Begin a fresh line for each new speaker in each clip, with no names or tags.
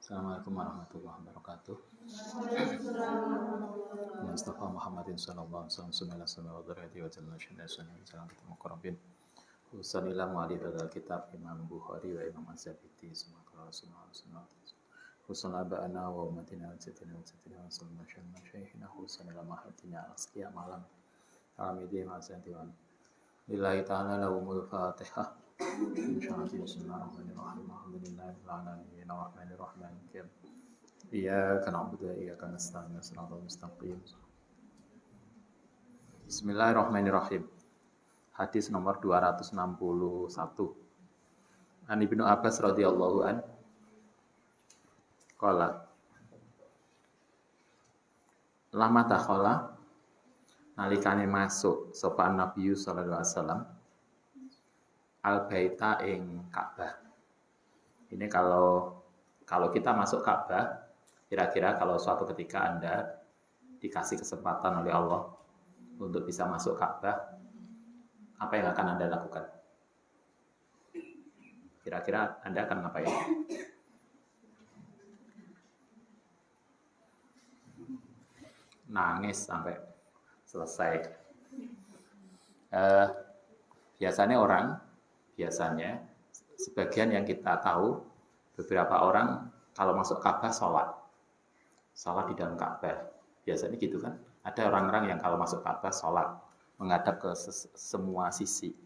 Assalamualaikum warahmatullahi wabarakatuh. Mustafa Muhammadin sallallahu alaihi wasallam sunnah sunnah wa dzarriyati wa jalla syada sunnah jalan kita muqarrabin. Husanilah mu'alif al kitab Imam Bukhari wa Imam Az-Zabidi sunnah sunnah. Husnul ba'ana wa umatina wa sayyidina wa sayyidina wa sallallahu alaihi wa syaihina husanilah mahatina asqiya malam. Alhamdulillah ma'asyantiwan. Lillahi ta'ala lahumul fatihah. Bismillahirrahmanirrahim. Alhamdulillahirabbil alamin. Arrahmanirrahim. Iyyaka na'budu wa iyyaka nasta'in. Shiratal mustaqim. Bismillahirrahmanirrahim. Hadis nomor 261. An Ibnu Abbas radhiyallahu an qala lama takhala nalikane masuk sapa Nabi sallallahu alaihi wasallam al-baita ing Ka'bah. Ini kalau kita masuk Ka'bah, kira-kira kalau suatu ketika Anda dikasih kesempatan oleh Allah untuk bisa masuk Ka'bah, apa yang akan Anda lakukan? Kira-kira Anda akan ngapain? Nangis sampai selesai. Biasanya sebagian yang kita tahu, beberapa orang kalau masuk Ka'bah sholat di dalam Ka'bah. Biasanya gitu kan? Ada orang-orang yang kalau masuk Ka'bah sholat menghadap ke semua sisi.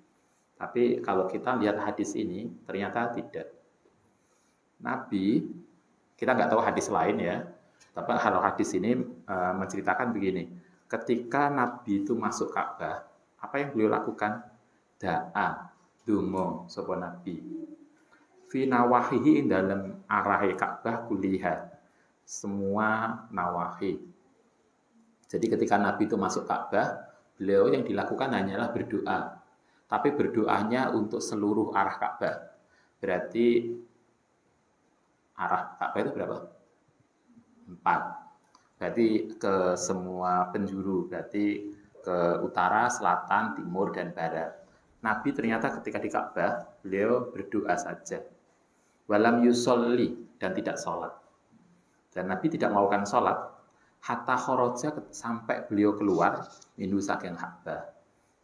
Tapi kalau kita lihat hadis ini, ternyata tidak. Nabi, kita nggak tahu hadis lain ya, tapi kalau hadis ini menceritakan begini, ketika Nabi itu masuk Ka'bah, apa yang beliau lakukan? Da'a, dungo, sapa Nabi. Fi nawahihi dalam arahe Ka'bah kuliha, semua nawahi. Jadi ketika Nabi itu masuk Ka'bah, beliau yang dilakukan hanyalah berdoa. Tapi berdoanya untuk seluruh arah Ka'bah. Berarti arah Ka'bah itu berapa? 4. Berarti ke semua penjuru, berarti ke utara, selatan, timur, dan barat. Nabi ternyata ketika di Ka'bah, beliau berdoa saja. Walam yusolli, dan tidak sholat. Dan Nabi tidak melakukan sholat, hatta khoroja, sampai beliau keluar, mindu saking Ka'bah.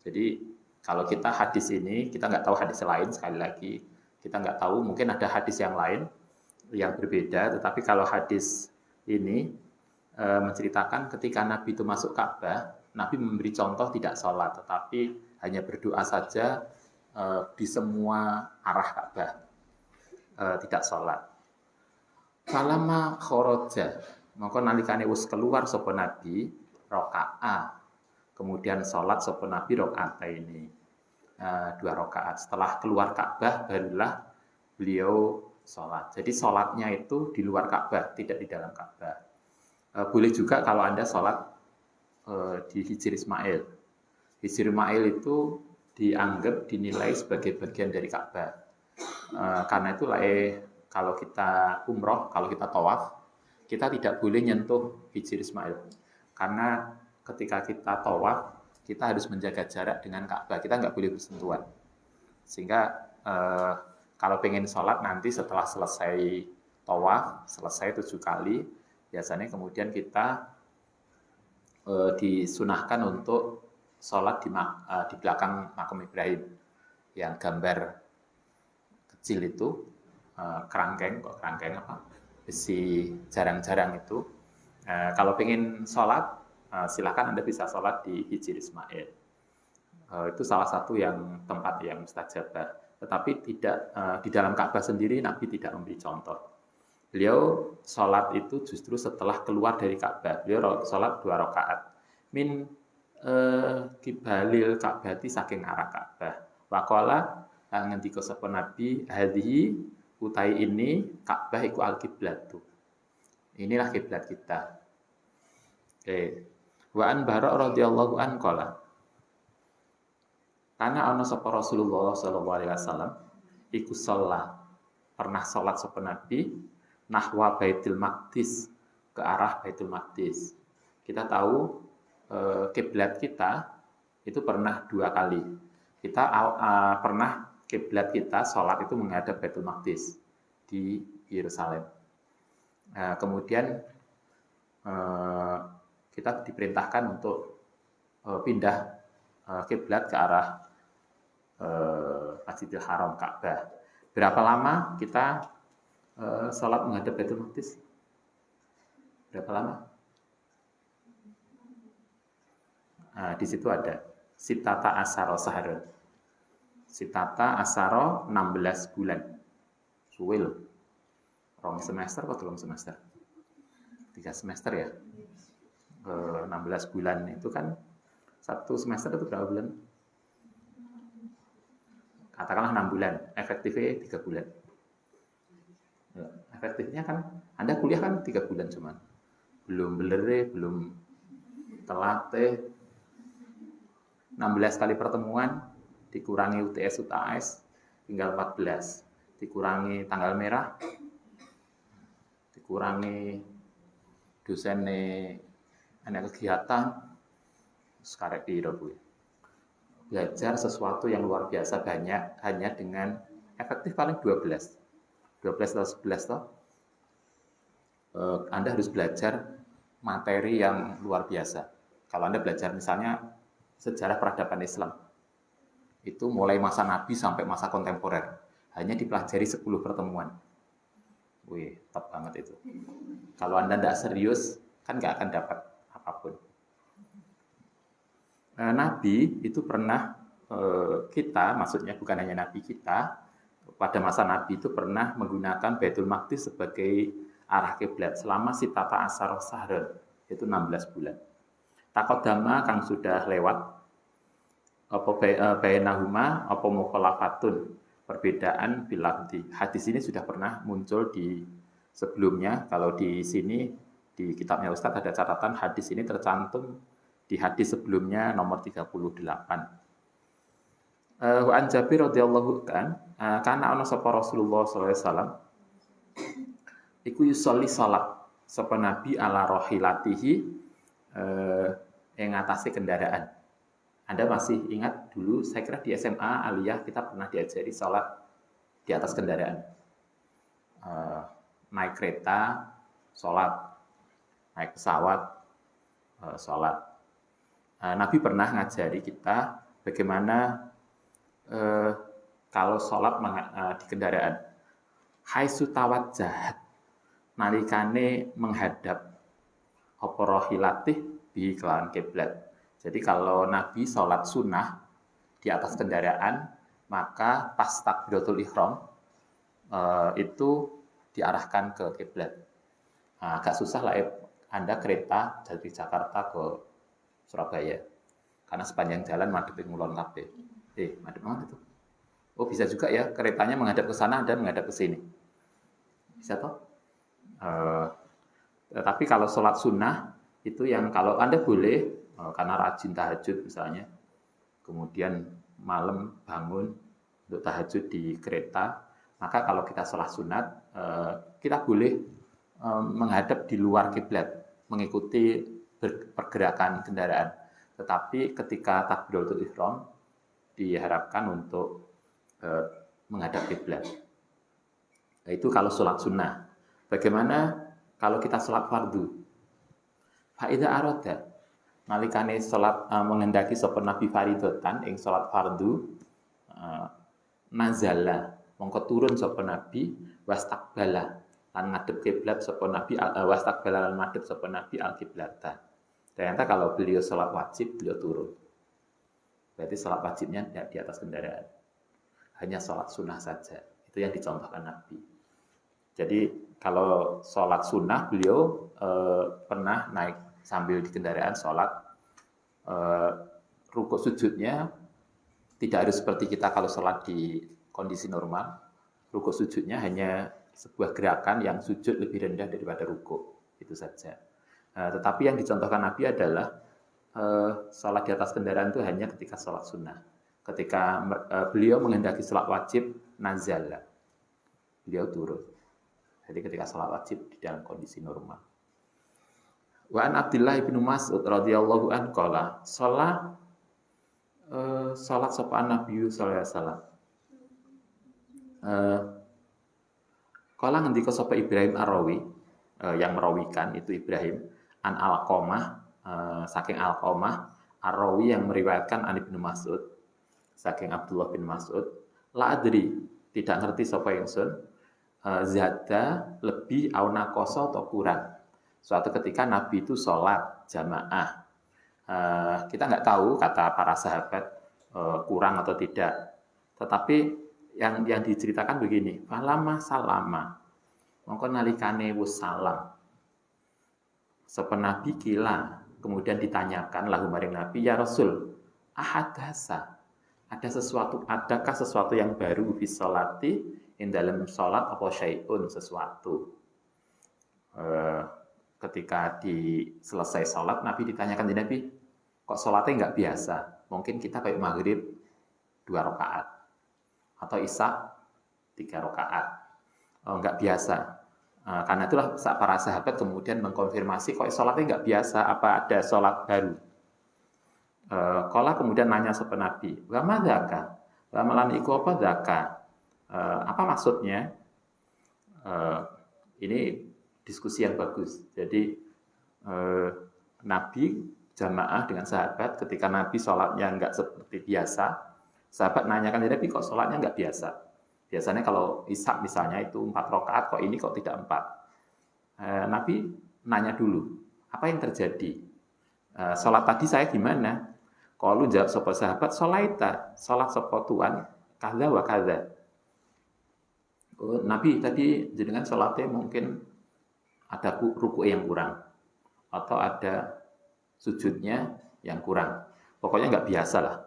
Jadi kalau kita hadis ini, kita nggak tahu hadis lain, sekali lagi, kita nggak tahu, mungkin ada hadis yang lain, yang berbeda, tetapi kalau hadis ini menceritakan ketika Nabi itu masuk Ka'bah, Nabi memberi contoh tidak sholat, tetapi hanya berdoa saja di semua arah Ka'bah, tidak sholat. Falama khoroja, maka nalikane wis keluar sapa Nabi, roka'a, kemudian sholat sapa Nabi rokaat ini, 2 rakaat. Setelah keluar Ka'bah, barulah beliau sholat. Jadi sholatnya itu di luar Ka'bah, tidak di dalam Ka'bah. Boleh juga kalau Anda sholat di Hijr Ismail. Hijr Ismail itu dianggap dinilai sebagai bagian dari Ka'bah. Karena itu kalau kita umroh, kalau kita tawaf, kita tidak boleh nyentuh Hijr Ismail. Karena ketika kita tawaf, kita harus menjaga jarak dengan Ka'bah. Kita nggak boleh bersentuhan. Sehingga kalau pengen sholat nanti setelah selesai tawaf, selesai 7 kali, biasanya kemudian kita disunahkan untuk sholat di belakang makam Ibrahim, yang gambar kecil itu, kerangkeng besi jarang-jarang itu. Kalau pengen sholat, silakan Anda bisa sholat di Hijr Ismail. Itu salah satu yang tempat yang mustajabah. Tetapi tidak di dalam Ka'bah sendiri Nabi tidak memberi contoh. Beliau sholat itu justru setelah keluar dari Ka'bah. Beliau sholat 2 rakaat. Min kibalil Ka'bati saking arah Ka'bah. Waqala ngendika sapa Nabi, hadhihi utai ini Ka'bah iku al-qiblatu. Inilah kiblat kita. Wa an Bara radhiyallahu an qala. Karena ana sapa Rasulullah sallallahu alaihi wasallam iku pernah salat sapa Nabi nahwa Baitul Maqdis, ke arah Baitul Maqdis. Kita tahu kiblat kita itu pernah 2 kali. Kita pernah kiblat kita salat itu menghadap Baitul Maqdis di Yerusalem. Nah, kemudian kita diperintahkan untuk pindah kiblat ke arah Masjidil Haram Ka'bah. Berapa lama kita sholat menghadap Baitul Maqdis? Berapa lama? Nah, di situ ada Sitata Asaro Saharun. Sitata Asaro 16 bulan. Suwil. Rong semester atau belum semester? 3 semester ya. 16 bulan itu kan satu semester itu berapa bulan? Katakanlah 6 bulan, efektifnya 3 bulan. Efektifnya kan Anda kuliah kan 3 bulan cuman. Belum belere, belum telate. 16 kali pertemuan dikurangi UTS UTAS tinggal 14. Dikurangi tanggal merah, dikurangi dosennya anak kegiatan, sekarang piro kuwi. Belajar sesuatu yang luar biasa banyak hanya dengan efektif paling 12 atau 11 toh. Anda harus belajar materi yang luar biasa. Kalau Anda belajar misalnya sejarah peradaban Islam, itu mulai masa Nabi sampai masa kontemporer, hanya dipelajari 10 pertemuan. Wih, top banget itu. Kalau Anda tidak serius, kan nggak akan dapat apapun. Nabi itu pernah kita, maksudnya bukan hanya Nabi kita, pada masa Nabi itu pernah menggunakan Baitul Maqdis sebagai arah kiblat selama sitata asar sahrun, yaitu 16 bulan. Takodama kang sudah lewat, apa bainahuma apa mukhalafatun, perbedaan bilabdi. Hadis ini sudah pernah muncul di sebelumnya. Kalau di sini di kitabnya Ustadz ada catatan hadis ini tercantum di hadis sebelumnya nomor 38. Wa an Jabir radhiyallahu kan kana ana sapa Rasulullah sallallahu alaihi wasallam iku yusolli salat sapa nabi ala rohilatihi yang ngatasi kendaraan. Anda masih ingat dulu, saya kira di SMA aliyah kita pernah diajari salat di atas kendaraan. Naik kereta salat, naik pesawat salat. Nabi pernah ngajari kita bagaimana kalau sholat di kendaraan. Haitsu tawajjahat, nalikane menghadap apa rohilatih bi kelawan kiblat. Jadi kalau Nabi sholat sunnah di atas kendaraan, maka pas takbiratul ihram itu diarahkan ke kiblat. Agak susah lah Anda kereta dari Jakarta ke Surabaya, karena sepanjang jalan madhep ngulon kabeh. Madhep mana itu? Oh, bisa juga ya, keretanya menghadap ke sana dan menghadap ke sini. Bisa toh? Tapi kalau sholat sunnah itu yang kalau Anda boleh karena rajin tahajud misalnya, kemudian malam bangun untuk tahajud di kereta, maka kalau kita sholat sunat kita boleh menghadap di luar kiblat, mengikuti pergerakan kendaraan. Tetapi ketika takbiratul ihram diharapkan untuk menghadap kiblat. Nah, itu kalau sholat sunnah. Bagaimana kalau kita sholat fardu? Fa'idha arada nalikane sholat menghendaki sapa nabi faridotan ing sholat fardu nazala mongko turun sapa nabi wastaqbala lan ngadep kiblat sapa nabi wastaqbala lan madhep sapa nabi al-kiblata. Ternyata kalau beliau sholat wajib, beliau turun. Berarti sholat wajibnya tidak di atas kendaraan. Hanya sholat sunnah saja. Itu yang dicontohkan Nabi. Jadi kalau sholat sunnah, beliau pernah naik sambil di kendaraan sholat. Rukuk sujudnya tidak harus seperti kita kalau sholat di kondisi normal. Rukuk sujudnya hanya sebuah gerakan yang sujud lebih rendah daripada rukuk. Itu saja. Tetapi yang dicontohkan Nabi adalah sholat di atas kendaraan itu hanya ketika sholat sunnah. Ketika beliau menghendaki sholat wajib, nazala, beliau turun. Jadi ketika sholat wajib di dalam kondisi normal. Wa an Abdullah bin Mas'ud radhiyallahu anhu qala sholat sapa Nabi sallallahu alaihi wasallam. Kala ngendika sapa Ibrahim Ar-Rawi, yang merawikan itu Ibrahim an Alqamah, saking Alqamah, Ar-Rawi yang meriwayatkan an Ibnu Mas'ud saking Abdullah bin Mas'ud, la adri, tidak ngerti sapa ingsun, zada lebih au naqasa atau kurang. Suatu ketika Nabi itu sholat jamaah. Kita nggak tahu kata para sahabat kurang atau tidak. Tetapi yang diceritakan begini, falama salama, mongko nalikane wus salam. Sapa Nabi kila, kemudian ditanyakan lahu maring Nabi, ya Rasul, ahadasa, adakah sesuatu yang baru fi sholati in dalam sholat apa syai'un sesuatu. Ketika selesai sholat, Nabi ditanyakan di Nabi, kok sholatnya nggak biasa? Mungkin kita kayak maghrib 2 rakaat atau isya 3 rakaat, nggak biasa. Karena itulah para sahabat kemudian mengkonfirmasi, kok sholatnya nggak biasa? Apa ada sholat baru? Kala kemudian nanya sapa Nabi, wa madzaka? Wa malan iku apa dzaka? Apa maksudnya? Ini diskusi yang bagus. Jadi Nabi jamaah dengan sahabat, ketika Nabi sholatnya nggak seperti biasa, sahabat nanyakan Nabi, kok sholatnya nggak biasa? Biasanya kalau isya misalnya itu 4 rakaat, kok ini kok tidak 4? Nabi nanya dulu, apa yang terjadi? Sholat tadi saya gimana? Kalau jawab sapa sahabat, sholat sapa tuan, kadza wa kadza. Nabi tadi jenengan sholatnya mungkin ada ruku yang kurang atau ada sujudnya yang kurang. Pokoknya nggak biasa lah.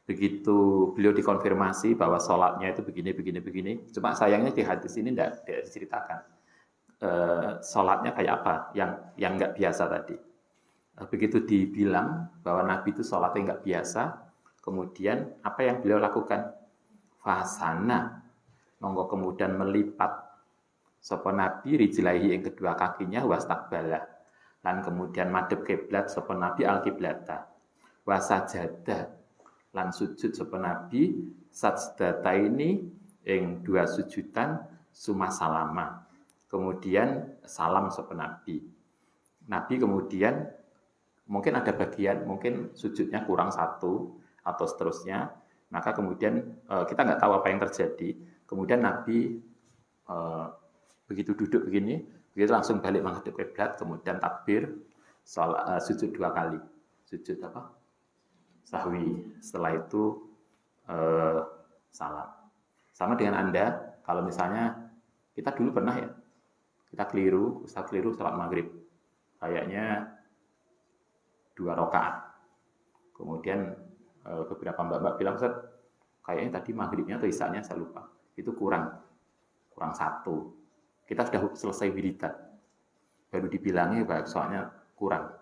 Begitu beliau dikonfirmasi bahwa sholatnya itu begini. Cuma sayangnya di hadis ini tidak diceritakan sholatnya kayak apa yang nggak biasa tadi. Begitu dibilang bahwa Nabi itu sholatnya nggak biasa, kemudian apa yang beliau lakukan? Fasana, monggo kemudian melipat sapa Nabi rijlaihi yang kedua kakinya wastaqbala, lan kemudian madhep kiblat sapa Nabi al-kiblata, wasajada, lan sujud sapa Nabi sajdata ini ing 2 sujudan suma salama, kemudian salam sapa Nabi. Nabi kemudian mungkin ada bagian, mungkin sujudnya kurang 1 atau seterusnya, maka kemudian kita nggak tahu apa yang terjadi. Kemudian Nabi begitu duduk begini, begitu langsung balik menghadap kiblat, kemudian takbir, sujud 2 kali, sujud apa? Sahwi. Setelah itu salam. Sama dengan Anda, kalau misalnya kita dulu pernah ya, kita keliru salat maghrib, kayaknya 2 rakaat. Kemudian beberapa mbak-mbak bilang, Ustaz, kayaknya tadi maghribnya atau isyanya saya lupa, itu kurang 1. Kita sudah selesai wiridan, baru dibilangnya bahwa soalnya kurang.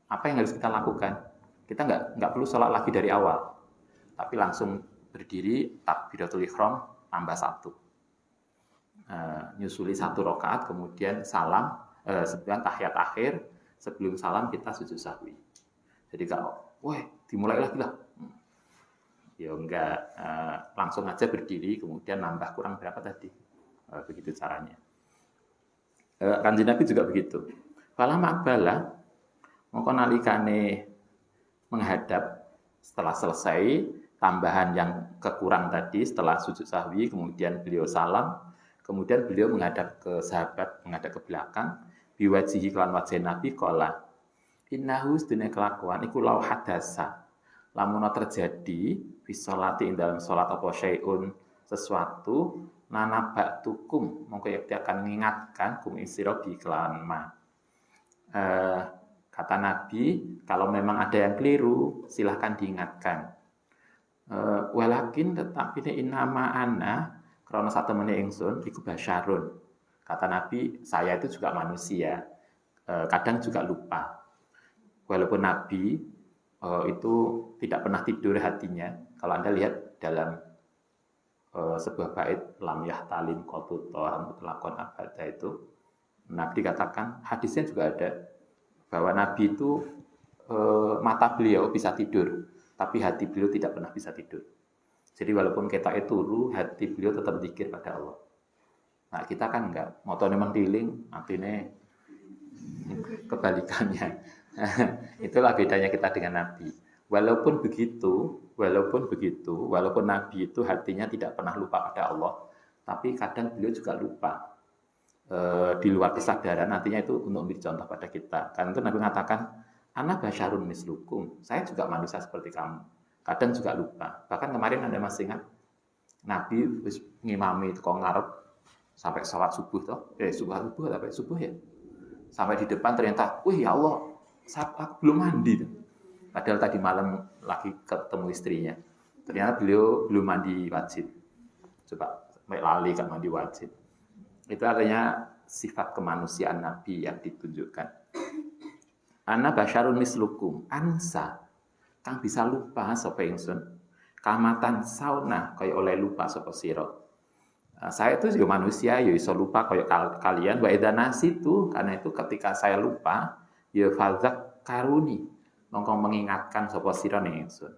Apa yang harus kita lakukan? Kita nggak perlu sholat lagi dari awal, tapi langsung berdiri takbiratul ihram tambah 1, nyusuli 1 rakaat, kemudian salam, sebelum tahiyat akhir, sebelum salam kita sujud sahwi. Jadi kalau, dimulai lagi lah, ya enggak, langsung aja berdiri, kemudian nambah kurang berapa tadi, begitu caranya. Kanjeng Nabi juga begitu. Fala maqbala, mongko nalikane menghadap setelah selesai tambahan yang kekurang tadi, setelah sujud sahwi, kemudian beliau salam, kemudian beliau menghadap ke sahabat, menghadap ke belakang, biwajihi kelan wajah Nabi qala, innahu sedene kelakuan iku lau hadasa, lamun terjadi fi sholati ing dalam salat apa syai'un sesuatu, nanabak tukum, mongko yakti akan mengingatkan kum isiro bi kelan ma. Kata Nabi, kalau memang ada yang keliru, silahkan diingatkan. Walakin tetapi innama ana karena satu menit ingsun iku basyarun. Kata Nabi, saya itu juga manusia, kadang juga lupa. Walaupun Nabi itu tidak pernah tidur hatinya. Kalau Anda lihat dalam sebuah bait lam yahtalim qatu toham mutlaqan abada itu, Nabi dikatakan, hadisnya juga ada bahwa Nabi itu mata beliau bisa tidur, tapi hati beliau tidak pernah bisa tidur. Jadi walaupun kita itu turu, hati beliau tetap zikir pada Allah. Nah, kita kan enggak, motone mentiling, artinya kebalikannya. Itulah bedanya kita dengan Nabi. Walaupun Nabi itu hatinya tidak pernah lupa pada Allah, tapi kadang beliau juga lupa di luar kesadaran. Nantinya itu untuk memberi contoh pada kita. Karena itu Nabi mengatakan, Ana basyarun mislukum. Saya juga manusia seperti kamu. Kadang juga lupa. Bahkan kemarin Anda masih ingat, Nabi ngimami kok ngarep sampai sholat subuh toh. Subuh ya. Sampai di depan ternyata, wih ya Allah, aku belum mandi. Padahal tadi malam lagi ketemu istrinya. Ternyata beliau belum mandi wajib. Coba lali kan mandi wajib. Itu artinya sifat kemanusiaan Nabi yang ditunjukkan. Ana basyarun mislukum, ansa kang bisa lupa sapa ingsun. Kamatan sauna kaya oleh lupa sapa sira. Saya itu juga manusia, ya iso lupa kaya kalian. Wa idza nasitu, karena itu ketika saya lupa, ya fadzak karuni, mongko mengingatkan sapa sira ning ingsun.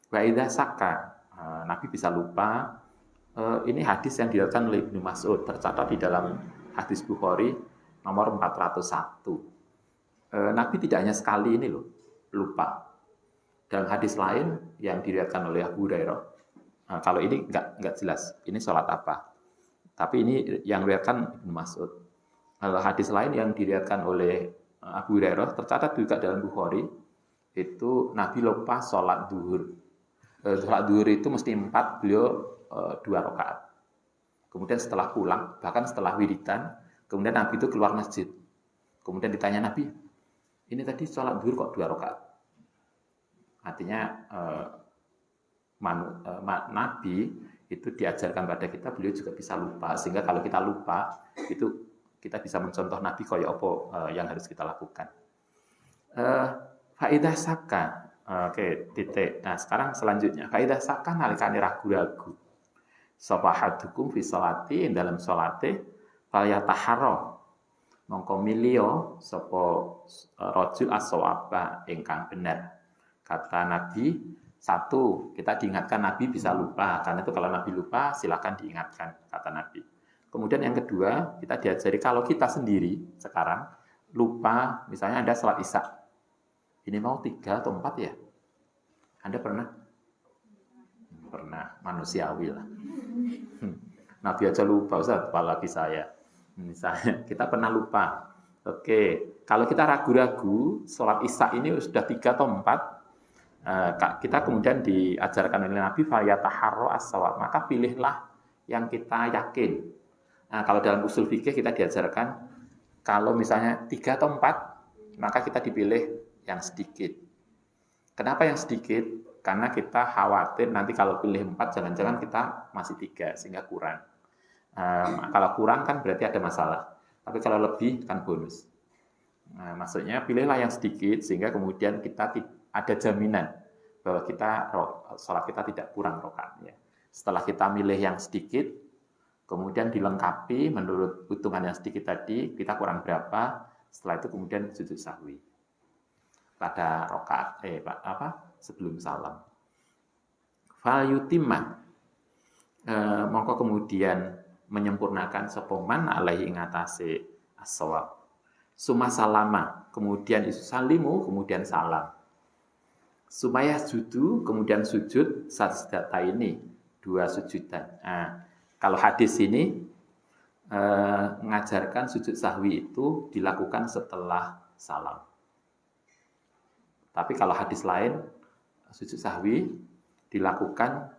Wa idza saka, Nabi bisa lupa. Ini hadis yang diriwayatkan oleh Ibnu Mas'ud, tercatat di dalam hadis Bukhari nomor 401. Nabi tidak hanya sekali ini loh, lupa. Dalam hadis lain yang diriwayatkan oleh Abu Hurairah, kalau ini enggak jelas, ini sholat apa. Tapi ini yang diriwayatkan Ibnu Mas'ud. Kalau hadis lain yang diriwayatkan oleh Abu Hurairah, tercatat juga dalam Bukhari, itu Nabi lupa sholat duhur. Sholat duhur itu mesti 4, beliau 2 rakaat. Kemudian setelah pulang, bahkan setelah wiridan, kemudian Nabi itu keluar masjid. Kemudian ditanya Nabi, ini tadi sholat duhur kok 2 rakaat? Artinya Nabi itu diajarkan pada kita, beliau juga bisa lupa. Sehingga kalau kita lupa, itu kita bisa mencontoh Nabi kaya apa yang harus kita lakukan. Faidah saka, oke, titik. Nah sekarang selanjutnya, faidah saka nalikane ragu-ragu. Sapa hadukum fi sholati, dalam sholate falyatahara, mongko milio sapa rajul as-shawaba ingkang benar. Kata Nabi, 1, kita diingatkan Nabi bisa lupa. Karena itu kalau Nabi lupa, silakan diingatkan, kata Nabi. Kemudian yang kedua, kita diajari kalau kita sendiri sekarang lupa, misalnya Anda sholat isya, ini mau 3 atau 4 ya? Anda pernah? Pernah, manusiawi lah. Nabi aja lupa, Ustaz, apalagi saya. Misalnya, kita pernah lupa. Oke, kalau kita ragu-ragu, sholat isya ini sudah 3 atau 4, kita kemudian diajarkan oleh Nabi fayataharro as-shawab, maka pilihlah yang kita yakin. Nah, kalau dalam usul fikih kita diajarkan kalau misalnya 3 atau 4, maka kita dipilih yang sedikit. Kenapa yang sedikit? Karena kita khawatir nanti kalau pilih 4 jangan-jangan kita masih 3 sehingga kurang. Kalau kurang kan berarti ada masalah. Tapi kalau lebih kan bonus. Nah, maksudnya pilihlah yang sedikit sehingga kemudian kita ada jaminan bahwa sholat kita tidak kurang rakaatnya. Setelah kita milih yang sedikit, kemudian dilengkapi menurut hitungan yang sedikit tadi, kita kurang berapa, setelah itu kemudian sujud sahwi pada rakaat sebelum salam. Fal yutimma, mongko kemudian menyempurnakan sopoman alaihi ngatasi as-shawab. Suma salama, kemudian salimu, kemudian salam. Supaya judu, kemudian sujud sajdata ini 2 sujudan. Nah, kalau hadis ini mengajarkan sujud sahwi itu dilakukan setelah salam. Tapi kalau hadis lain, sujud sahwi dilakukan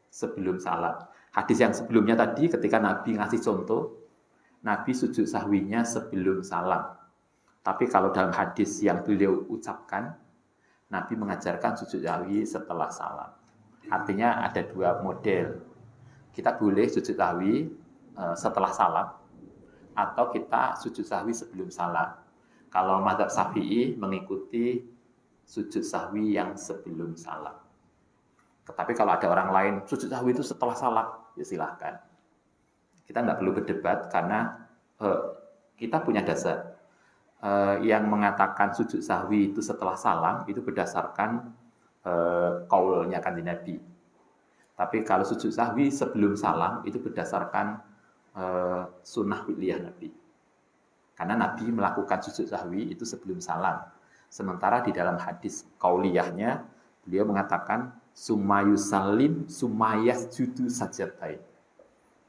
sebelum salam. Hadis yang sebelumnya tadi ketika Nabi ngasih contoh, Nabi sujud sahwinya sebelum salam. Tapi kalau dalam hadis yang beliau ucapkan, Nabi mengajarkan sujud sahwi setelah salam. Artinya ada 2 model. Kita boleh sujud sahwi setelah salam, atau kita sujud sahwi sebelum salam. Kalau mazhab Syafi'i mengikuti sujud sahwi yang sebelum salam. Tetapi kalau ada orang lain sujud sahwi itu setelah salam, ya silahkan. Kita nggak perlu berdebat karena kita punya dasar. Yang mengatakan sujud sahwi itu setelah salam itu berdasarkan qaulnya Kanjeng Nabi. Tapi kalau sujud sahwi sebelum salam itu berdasarkan sunnah fi'liyah Nabi. Karena Nabi melakukan sujud sahwi itu sebelum salam. Sementara di dalam hadis qauliyahnya beliau mengatakan sumayusallim sumayasjudu sajdatain.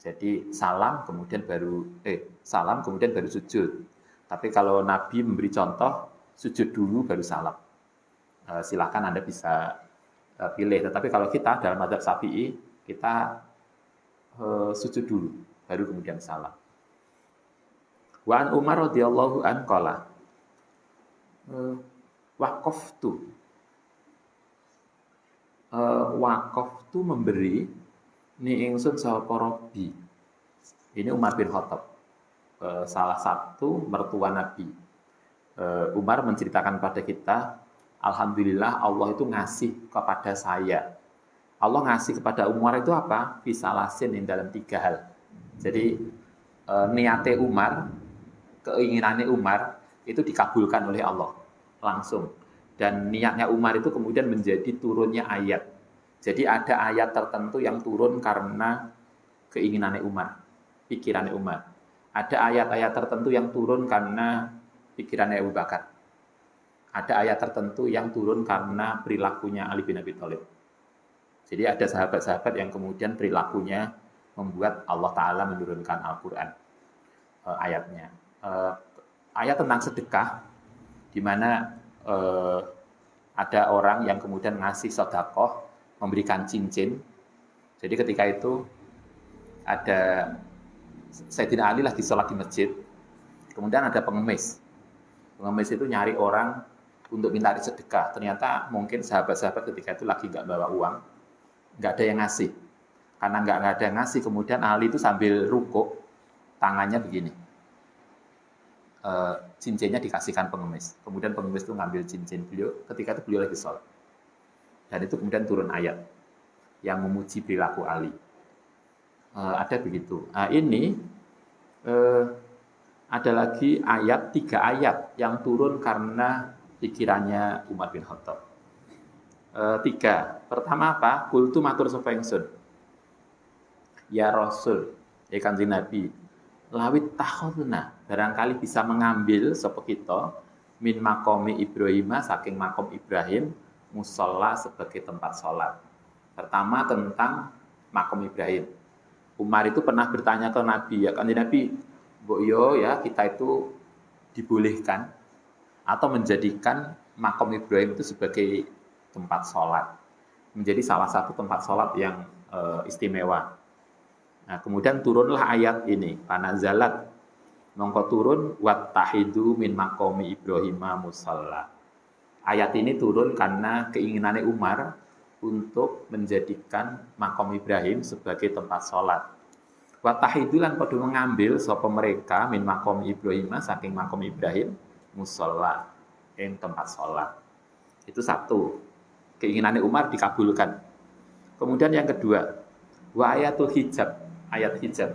Jadi salam kemudian baru sujud. Tapi kalau Nabi memberi contoh sujud dulu baru salam. Silakan Anda bisa pilih. Tetapi kalau kita dalam mazhab Syafi'i kita sujud dulu baru kemudian salam. Wa an Umar radhiyallahu an qala waqaftu memberi ni ingsun sapa Rabbi. Ini Umar bin Khattab, salah satu mertua Nabi. Umar menceritakan pada kita, alhamdulillah Allah itu ngasih kepada saya. Allah ngasih kepada Umar itu apa? Fisalasin yang dalam 3 hal. Jadi niate Umar, keinginannya Umar itu dikabulkan oleh Allah langsung. Dan niatnya Umar itu kemudian menjadi turunnya ayat. Jadi ada ayat tertentu yang turun karena keinginannya Umar, pikirannya Umar. Ada ayat-ayat tertentu yang turun karena pikirannya Abu Bakar. Ada ayat tertentu yang turun karena perilakunya Ali bin Abi Thalib. Jadi ada sahabat-sahabat yang kemudian perilakunya membuat Allah Ta'ala menurunkan Al-Quran ayatnya. Ayat tentang sedekah, di mana ada orang yang kemudian ngasih sedekah, memberikan cincin. Jadi ketika itu ada Sayyidina Ali lagi sholat di masjid, kemudian ada pengemis. Pengemis itu nyari orang untuk minta sedekah. Ternyata mungkin sahabat-sahabat ketika itu lagi nggak bawa uang, nggak ada yang ngasih. Karena nggak ada yang ngasih, kemudian Ali itu sambil rukuk, tangannya begini. Cincinnya dikasihkan pengemis. Kemudian pengemis itu ngambil cincin beliau, ketika itu beliau lagi sholat. Dan itu kemudian turun ayat yang memuji perilaku Ali. Ada begitu. Ini ada lagi 3 ayat yang turun karena pikirannya Umar bin Khattab. 3. Pertama apa? Kultu matur sapa ingsun. Ya Rasul, ya Kanjeng Nabi, lawit takhudna, barangkali bisa mengambil sapa kita min makomi Ibrahim, saking makom Ibrahim, musalla sebagai tempat sholat. Pertama tentang makom Ibrahim. Umar itu pernah bertanya ke Nabi, ya Kanjeng Nabi, mbok yo ya kita itu dibolehkan atau menjadikan makom Ibrahim itu sebagai tempat sholat, menjadi salah satu tempat sholat yang istimewa. Nah, kemudian turunlah ayat ini, panazalat, mongko turun wattahidu min makomi Ibrahim musalla. Ayat ini turun karena keinginannya Umar untuk menjadikan makom Ibrahim sebagai tempat sholat. Wattahidu lan padha mengambil sapa mereka min makom Ibrahim, saking makom Ibrahim musalla, yang tempat sholat. Itu satu, keinginannya Umar dikabulkan. Kemudian yang kedua, wa ayatul hijab, ayat hijab.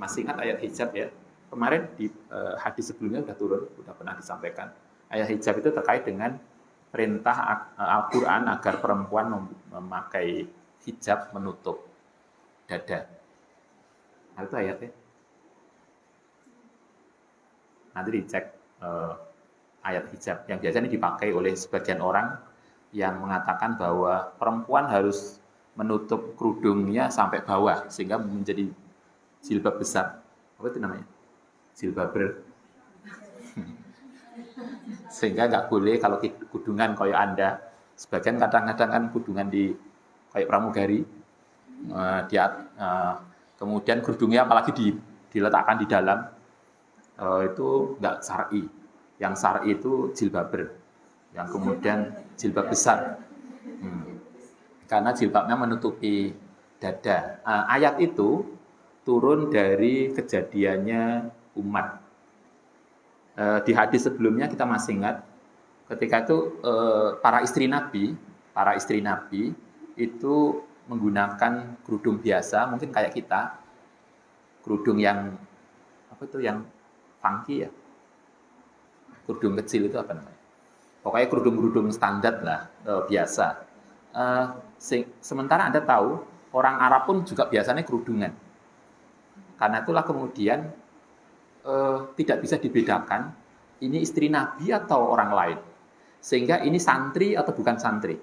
Masih ingat ayat hijab ya? Kemarin di hadis sebelumnya sudah pernah disampaikan. Ayat hijab itu terkait dengan perintah Al-Quran agar perempuan memakai hijab menutup dada. Nah, itu ayatnya. Nanti dicek ayat hijab yang biasanya dipakai oleh sebagian orang yang mengatakan bahwa perempuan harus menutup kerudungnya sampai bawah sehingga menjadi jilbab besar. Apa itu namanya? Jilbaber. Sehingga nggak boleh kalau kudungan kayak Anda. Sebagian kadang-kadang kan kudungan di kayak pramugari. Kemudian kerudungnya apalagi diletakkan di dalam, itu nggak syar'i. Yang syar'i itu jilbaber, yang kemudian jilbab besar. Karena jilbabnya menutupi dada. Ayat itu turun dari kejadiannya umat. Di hadis sebelumnya kita masih ingat, ketika itu para istri Nabi itu menggunakan kerudung biasa, mungkin kayak kita, kerudung yang yang funky ya, kerudung kecil itu apa namanya? Pokoknya kerudung-kerudung standar lah, biasa. Sementara Anda tahu, orang Arab pun juga biasanya kerudungan. Karena itulah kemudian tidak bisa dibedakan ini istri Nabi atau orang lain. Sehingga ini santri atau bukan santri.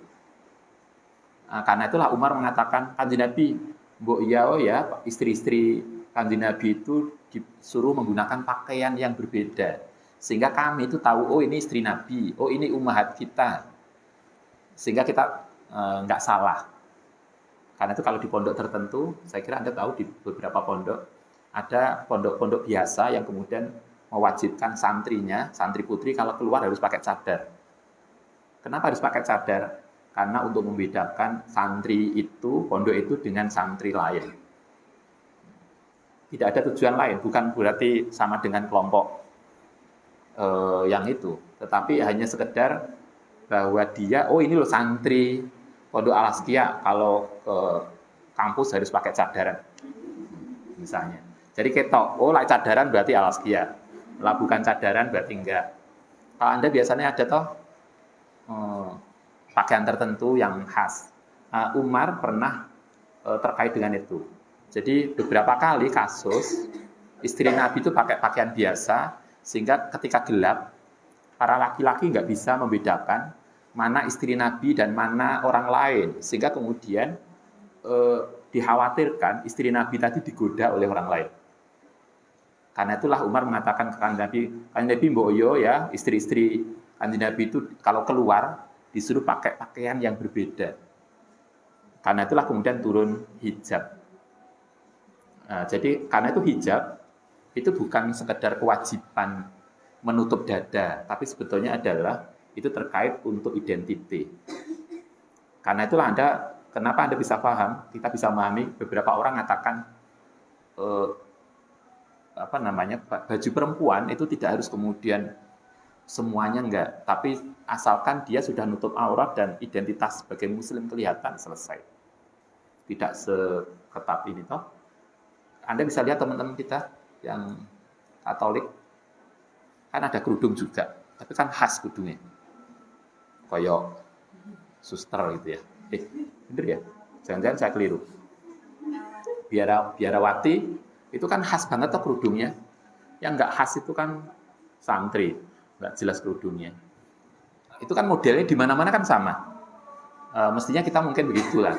Karena itulah Umar mengatakan, Kanjeng Nabi, mbok ya, istri-istri Kanjeng Nabi itu disuruh menggunakan pakaian yang berbeda. Sehingga kami itu tahu, oh ini istri Nabi, oh ini ummahat kita. Sehingga kita nggak salah. Karena itu kalau di pondok tertentu, saya kira Anda tahu di beberapa pondok, ada pondok-pondok biasa yang kemudian mewajibkan santrinya, santri putri kalau keluar harus pakai cadar. Kenapa harus pakai cadar? Karena untuk membedakan santri itu, pondok itu dengan santri lain. Tidak ada tujuan lain, bukan berarti sama dengan kelompok yang itu. Tetapi hanya sekedar bahwa dia, oh ini loh santri pondok Al-Askia, kalau ke kampus harus pakai cadaran. Misalnya. Jadi ketok, oh lah cadaran berarti Al-Askia. Lah bukan cadaran berarti enggak. Kalau Anda biasanya ada toh pakaian tertentu yang khas. Umar pernah terkait dengan itu. Jadi beberapa kali kasus istri Nabi itu pakai pakaian biasa sehingga ketika gelap para laki-laki nggak bisa membedakan mana istri Nabi dan mana orang lain sehingga kemudian dikhawatirkan istri Nabi tadi digoda oleh orang lain. Karena itulah Umar mengatakan ke Kanjeng Nabi mboyo ya, istri-istri Kanjeng Nabi itu kalau keluar disuruh pakai pakaian yang berbeda. Karena itulah kemudian turun hijab. Jadi karena itu hijab itu bukan sekedar kewajiban menutup dada, tapi sebetulnya adalah itu terkait untuk identiti. Karena itulah kenapa Anda bisa paham, kita bisa memahami beberapa orang mengatakan baju perempuan itu tidak harus kemudian semuanya enggak, tapi asalkan dia sudah nutup aurat dan identitas sebagai muslim kelihatan, selesai. Tidak seketat ini toh. Anda bisa lihat teman-teman kita yang Katolik kan ada kerudung juga, tapi kan khas kerudungnya. Koyok suster gitu ya. Bener ya? Jangan-jangan saya keliru. Biarawati itu kan khas banget tuh kerudungnya. Yang nggak khas itu kan santri, nggak jelas kerudungnya. Itu kan modelnya di mana-mana kan sama. Mestinya kita mungkin begitulah.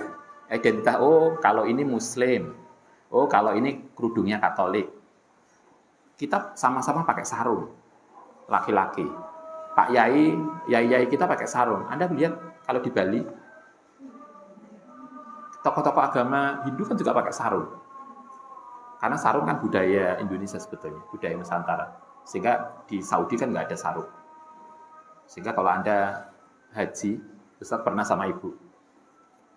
Identitas, oh kalau ini muslim, oh kalau ini kerudungnya Katolik. Kita sama-sama pakai sarung, laki-laki. Pak Yai kita pakai sarung. Anda lihat kalau di Bali, tokoh-tokoh agama Hindu kan juga pakai sarung. Karena sarung kan budaya Indonesia sebetulnya, budaya Nusantara. Sehingga di Saudi kan nggak ada sarung. Sehingga kalau Anda haji, Ustaz pernah sama ibu,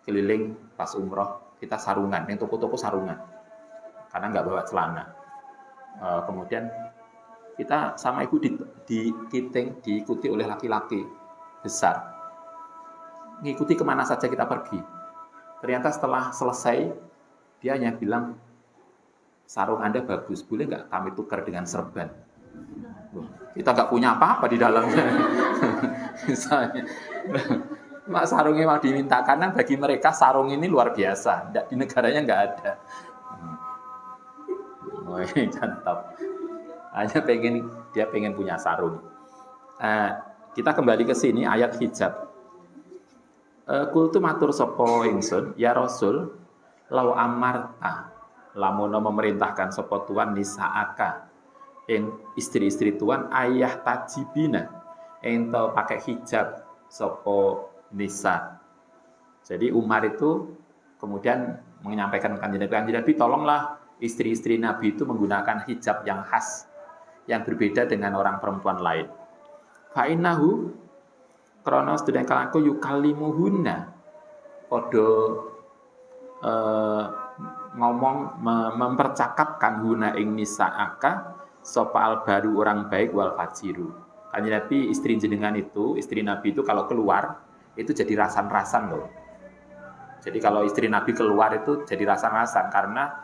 keliling pas umroh, kita sarungan, yang toko-toko sarungan. Karena nggak bawa celana. Kemudian kita sama ibu diikuti oleh laki-laki besar. Ngikuti kemana saja kita pergi. Ternyata setelah selesai, dia hanya bilang, sarung Anda bagus, boleh nggak kami tukar dengan serban? Kita nggak punya apa-apa di dalamnya. Misalnya, mak sarungnya mau diminta, karena bagi mereka sarung ini luar biasa. Di negaranya nggak ada. Oh, ini cantap. Hanya dia pengen punya sarung. Kita kembali ke sini ayat hijab. Kultu matur sapa ingsun ya Rasul lau amarta lamun memerintahkan sapa tuan nisaaka ing istri-istri tuan ayah tajibina ento pakai hijab sapa nisa. Jadi Umar itu kemudian menyampaikan Kanjeng Nabi, tolonglah istri-istri Nabi itu menggunakan hijab yang khas, yang berbeda dengan orang perempuan lain. Fa innahu krana sedaya kalaku yukalimuhunna padha ngomong mempercakapkan huna ing nisaaka sapa al baru orang baik wal fajiru. Kanjeng Nabi istri jenengan itu, istri Nabi itu kalau keluar itu jadi rasan-rasan loh. Jadi kalau istri Nabi keluar itu jadi rasan-rasan karena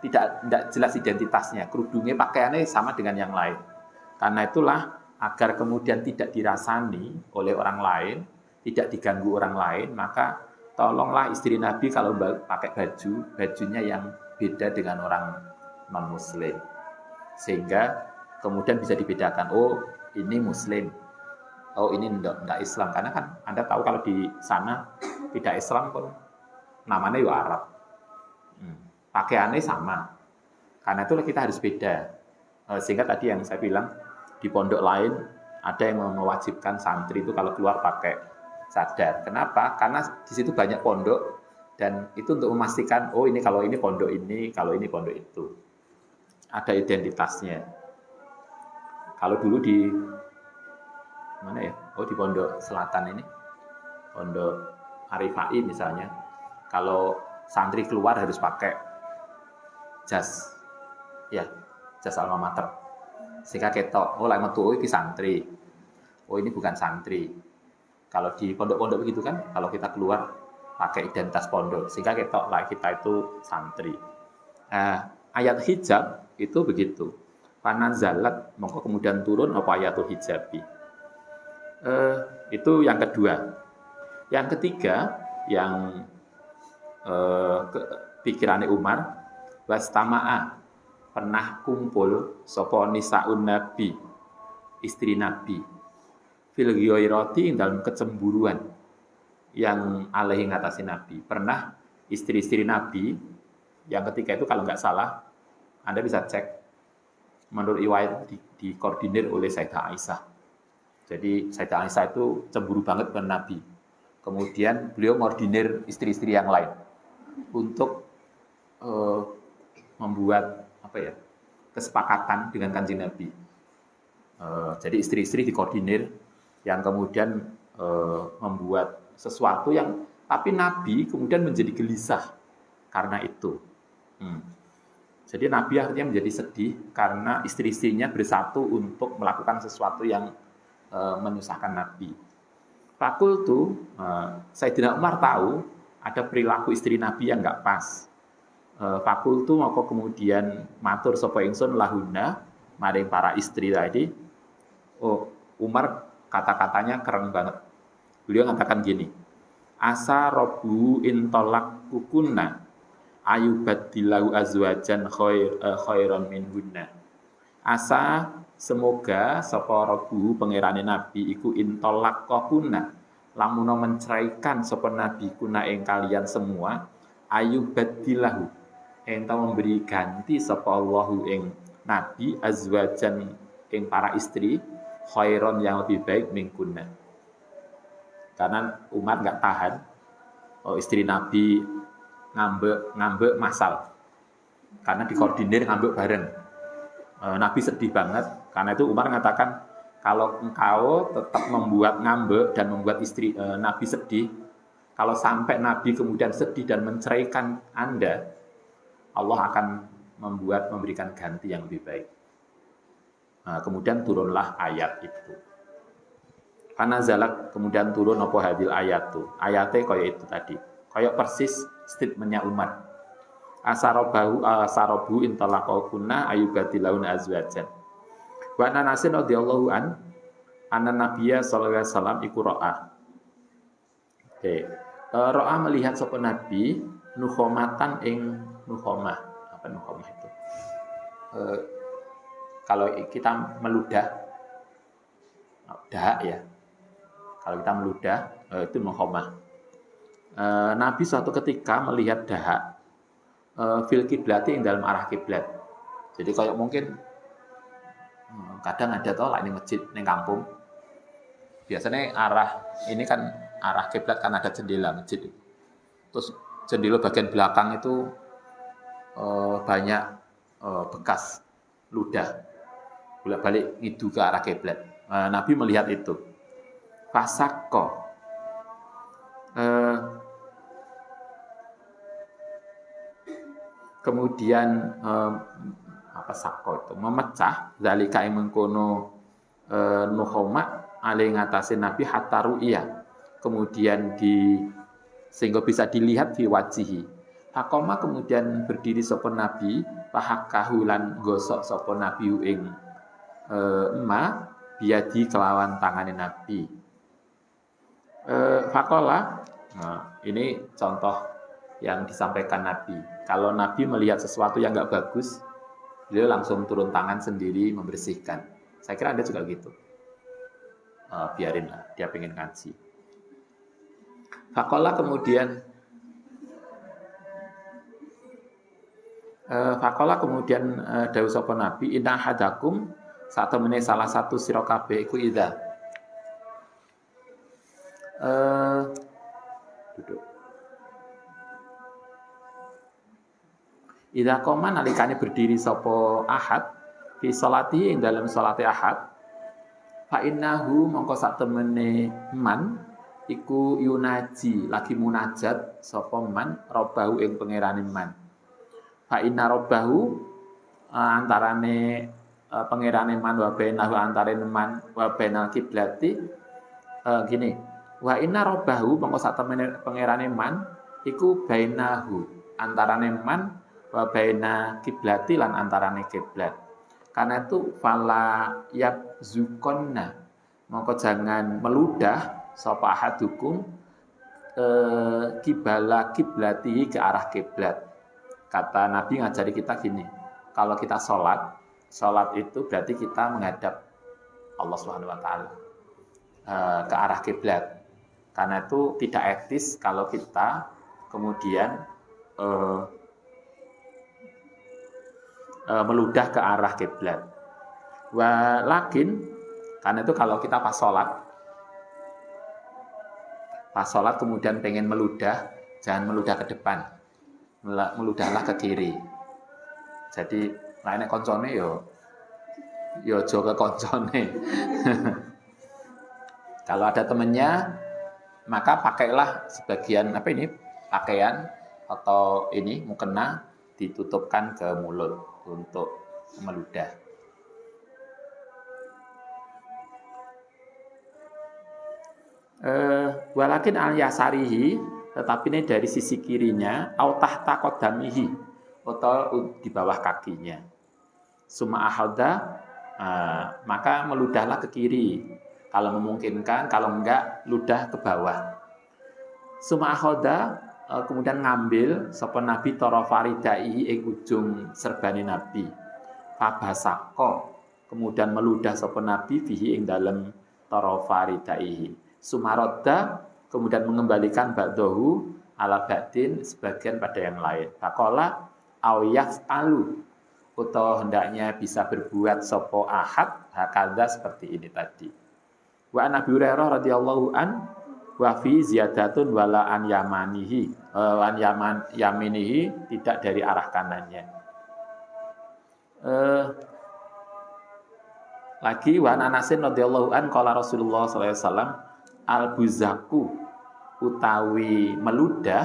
tidak jelas identitasnya, kerudungnya pakaiannya sama dengan yang lain. Karena itulah agar kemudian tidak dirasani oleh orang lain, tidak diganggu orang lain, maka tolonglah istri Nabi kalau pakai bajunya yang beda dengan orang non muslim. Sehingga kemudian bisa dibedakan, oh ini muslim, oh ini enggak Islam. Karena kan Anda tahu kalau di sana tidak Islam pun namanya ya Arab. Pakaiannya sama. Karena itu kita harus beda. Sehingga tadi yang saya bilang, di pondok lain ada yang mewajibkan santri itu kalau keluar pakai cadar. Kenapa? Karena di situ banyak pondok dan itu untuk memastikan, oh ini kalau ini pondok ini, kalau ini pondok itu. Ada identitasnya. Kalau dulu di mana ya? Oh di Pondok Selatan ini, Pondok Arifai misalnya, kalau santri keluar harus pakai jas, ya jas alma mater. Sehingga ketok, oh lek metu iki santri, oh ini bukan santri. Kalau di pondok-pondok begitu kan, kalau kita keluar pakai identitas pondok, sehingga ketok lah kita itu santri. Ayat hijab itu begitu. Panazalat, maka kemudian turun apa ayatul hijabi. Itu yang kedua. Yang ketiga, yang pikirannya Umar, wastama'a, pernah kumpul sapa nisaun nabi, istri nabi, fil ghairati dalam kecemburuan yang alaihi ngatasi nabi. Pernah istri-istri nabi yang ketiga itu kalau nggak salah, Anda bisa cek, menurut riwayat dikoordinir oleh Sayyidah Aisyah. Jadi Sayyidah Aisyah itu cemburu banget dengan Nabi. Kemudian beliau mengordinir istri-istri yang lain untuk membuat kesepakatan dengan Kanjeng Nabi. Jadi istri-istri dikoordinir yang kemudian membuat sesuatu yang, tapi Nabi kemudian menjadi gelisah karena itu. Jadi Nabi akhirnya menjadi sedih karena istri-istrinya bersatu untuk melakukan sesuatu yang menyusahkan Nabi. Fakultu, Sayyidina Umar tahu ada perilaku istri Nabi yang nggak pas. Fakultu maka kemudian matur sapa ingsun lahuna maring para istri tadi. Oh, Umar kata-katanya keren banget. Beliau mengatakan gini, asa robu intolak kukunna ayubadilahu azwajan khairan minhunna. Asa semoga sapa robu pangerane nabi iku intolak kokuna lamun menceraikan sapa nabi kuna ing kalian semua ayubadilahu enta memberi ganti sapa Allahu ing nabi azwajan ing para istri khairan yang lebih baik mingkunna. Karena Umar nggak tahan istri nabi ngambek masal karena dikoordinir ngambek bareng. Nabi sedih banget karena itu Umar mengatakan kalau engkau tetap membuat ngambek dan membuat istri Nabi sedih, kalau sampai Nabi kemudian sedih dan menceraikan Anda, Allah akan memberikan ganti yang lebih baik. Kemudian turunlah ayat itu. Karena zalak kemudian turun apa hadil ayat itu. Ayatnya kayak itu tadi. Kayak persis statementnya Umar. Asarobu intalaqakunna ayubadilaun azwajan. Wa Anasin radhiyallahu an anna nabiyya sallallahu alaihi wasallam iku ra'a. Oke. Ra'a melihat sapa nabi nukhomatan ing nukhomah. Apa nukhomah itu? Kalau kita meludah dahak ya. Kalau kita meludah itu nukhomah. Nabi suatu ketika melihat dahak fil kiblati yang dalam arah kiblat. Jadi kayak mungkin kadang ada toh lah ini masjid di kampung. Biasanya arah ini kan arah kiblat kan ada jendela masjid. Terus jendela bagian belakang itu banyak bekas ludah bolak-balik ngidu ke arah kiblat. Nabi melihat itu. Fasakko. Kemudian sakko itu memecah zalika yang mengkono nukhoma alai ngatasin Nabi hatta ru'iyah, kemudian sehingga bisa dilihat di wajihi. Hakoma kemudian berdiri sapa Nabi pahakahulan gosok sapa Nabi ing biadi kelawan tangane Nabi. Fakola, ini contoh yang disampaikan Nabi. Kalau Nabi melihat sesuatu yang nggak bagus, Beliau langsung turun tangan sendiri membersihkan. Saya kira Anda juga gitu. Biarinlah, dia pengen ngaji. Fakola kemudian dawuh sapa Nabi, inna hadakum saat temene salah satu sira kabeh iku idza duduk. Idza qoma nalikane berdiri sapa ahad fi sholati ing dalam salate ahad fa innahu mongko sak temene man iku yunaji lagi munajat sapa man robbahu ing pangerane man. Fa inna robbahu antarane pangerane man wa bainahu antarane man wa bainal kiblati gini. Wa inna robbahu mongko sak temene pangerane man iku bainahu antarane man wa baina kiblati lan antarane kiblat. Karena itu fala yabzukonna mongko jangan meludah sapa ahadukum kibala kiblati ke arah kiblat. Kata Nabi ngajari kita gini, kalau kita sholat itu berarti kita menghadap Allah Subhanahu wa taala ke arah kiblat. Karena itu tidak etis kalau kita kemudian meludah ke arah kiblat. Walakin karena itu kalau kita pas sholat kemudian pengen meludah, jangan meludah ke depan, meludahlah ke kiri. Jadi lainnya koncone yo jaga koncone. Kalau ada temennya maka pakailah sebagian pakaian atau ini mukena ditutupkan ke mulut untuk meludah. Walakin al yasarihi tetapi ini dari sisi kirinya au tahta qadamihi atau di bawah kakinya. Suma ahada maka meludahlah ke kiri kalau memungkinkan, kalau enggak ludah ke bawah. Suma ahada kemudian ngambil sapa Nabi tarafaridaihi ing ujung serbane Nabi. Fabasako kemudian meludah sapa Nabi fihi ing dalem tarafaridaihi. Sumarodda kemudian mengembalikan ba'dahu ala ba'din sebagian pada yang lain. Faqala au yaf'alu atau hendaknya bisa berbuat sapa ahad hakadha seperti ini tadi. Wa Nabi Hurairah radhiyallahu an wa fi ziyadatun wala an yamanihi yaminihi tidak dari arah kanannya. Lagi wa Anasin radhiyallahu an qala Rasulullah sallallahu alaihi wasallam al-buzaku utawi meludah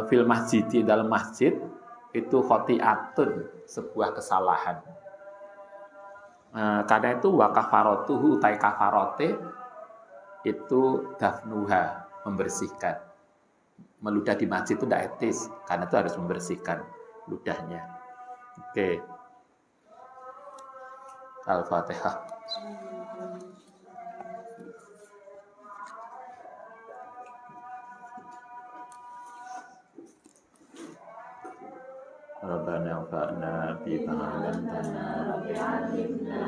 fil masjid dalam masjid itu khotiatun sebuah kesalahan. Karena itu wa kafaratuhu utai kafarote itu dafnuha membersihkan. Meludah di masjid itu tidak etis karena itu harus membersihkan ludahnya. Oke. Al-Fatihah. Rabbana anfa'na bima 'allamtana Rabbi 'allimna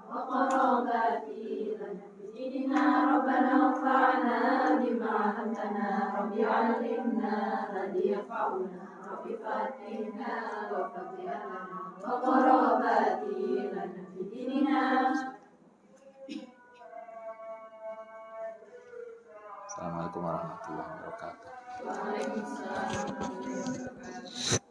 wa qarabati lana Rabbana anfa'na bima 'allamtana Rabbi 'allimna ladhi yafa'una Rabbi fatina wa fatihana wa qarabati lana bidina. Assalamualaikum warahmatullahi wabarakatuh. Waalaikumsalam.